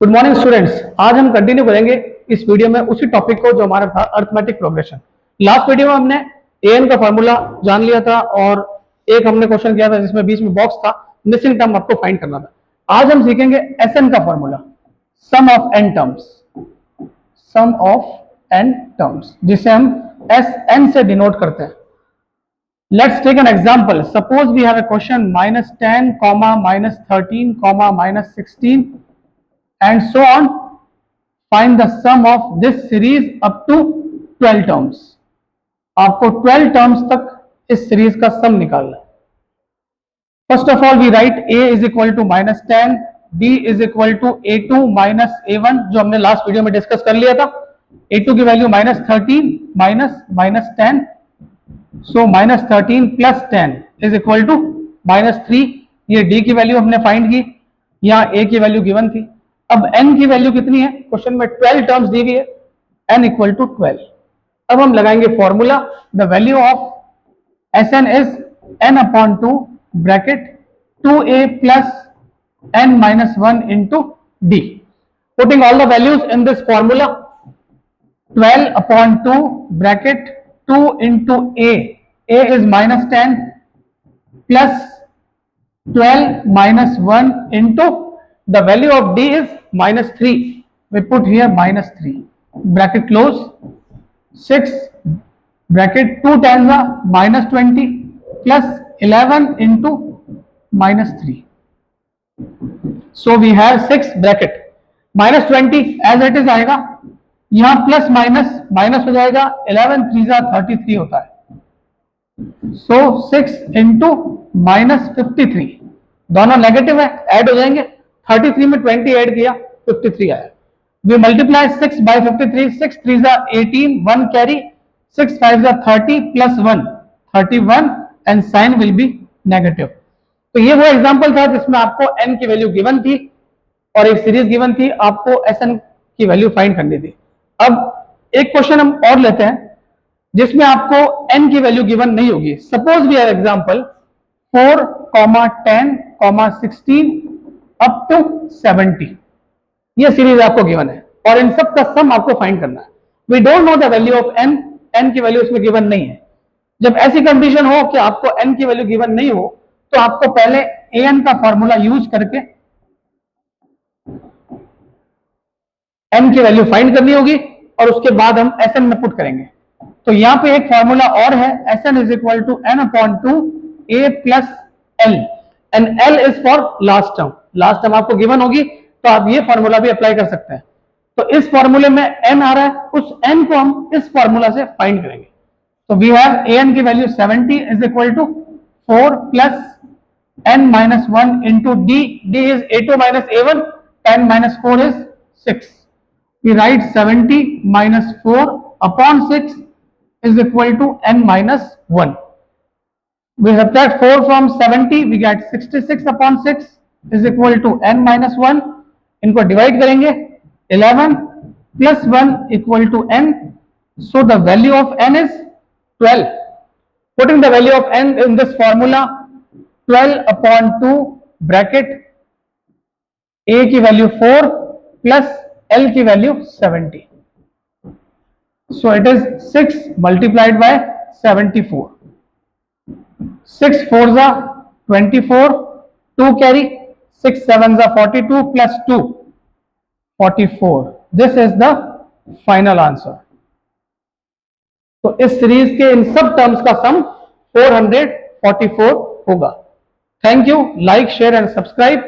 Good morning students. आज हम continue करेंगे इस वीडियो में उसी टॉपिक को जो हमारा था अर्थमेटिक प्रोग्रेशन। लास्ट वीडियो में हमने एन का फॉर्मूला जान लिया था और एक हमने क्वेश्चन किया था जिसमें बीच में बॉक्स था, मिसिंग टर्म आपको फाइंड करना था। आज हम सीखेंगे एस एन का formula, sum of N terms, sum of N terms, जिसे हम एस एन से डिनोट करते हैं। Let's take an example. Suppose we have a question -10, -13, -16 and so on. Find the sum of this series up to 12 terms. आपको 12 terms तक इस series का सम निकालना है। First of all, we write a is equal to -10, b is equal to a2 minus a1, जो हमने last video में discuss कर लिया था। a2 की value -13 -10, so -13 plus 10 is equal to -3। ये d की वैल्यू हमने फाइंड की, यहाँ a की वैल्यू गिवन थी। अब n की वैल्यू कितनी है, क्वेश्चन में 12 टर्म्स दी हुई है, n इक्वल टू 12। अब हम लगाएंगे formula, the value of S N is n upon 2 bracket 2a plus n minus 1 into d। Putting all the values in this formula, 12 upon 2 bracket 2 into a is -10 plus 12 minus 1 into the value of d is -3. We put here -3 bracket close, 6 bracket 2 times are -20 plus 11 into -3. So we have 6 bracket -20 as it is आएगा, यहां plus minus minus हो जाएगा, 11 3 33 होता है। सो 6 into -53, दोनों negative है, add हो जाएंगे। 33 में 20 ऐड किया, 53 आया। We multiply 6 by 53, 6 3 18, 1 carry, 6 5 30 plus 1 31 and sign will be negative. तो ये वो एग्जांपल था जिसमें आपको n की वैल्यू गिवन थी और एक सीरीज गिवन थी, आपको Sn की वैल्यू फाइंड करनी थी। अब एक क्वेश्चन हम और लेते हैं जिसमें आपको n की वैल्यू गिवन नहीं होगी। Suppose we have example 4, 10, 16 up to 70, ये सीरीज आपको गिवन है और इन सब का सम आपको फाइंड करना है। We don't know the value of n की वैल्यू इसमें गिवन नहीं है। जब ऐसी कंडीशन हो कि आपको n की वैल्यू गिवन नहीं हो तो आपको पहले an का फॉर्मूला यूज करके n की वैल्यू फाइंड करनी होगी और उसके बाद हम Sn में पुट करेंगे। तो यहां पे एक फॉर्मूला और है, Sn is equal to n upon 2 a plus l and l is for last term. Last term आपको गिवन होगी तो आप ये फॉर्मूला भी अप्लाई कर सकते हैं। तो इस फॉर्मूले में n आ रहा है, उस n को हम इस फॉर्मूला से फाइंड करेंगे। तो वी हैव an की value 70 is equal to 4 plus n minus 1 into d, d is a2 minus a1, 10 minus 4 is 6। We write 70 minus 4 upon 6 is equal to n minus 1. We subtract 4 from 70, we get 66 upon 6 is equal to n minus 1. इनको divide करेंगे, 11 plus 1 equal to n. So the value of n is 12. Putting the value of n in this formula, 12 upon 2 bracket a की value 4 plus L की value 70, so it is 6 multiplied by 74, 6 4s are 24, 2 carry, 6 7s are 42 plus 2 44. This is the final answer. तो इस series के इन सब terms का सम 444 होगा। Thank you, like share and subscribe.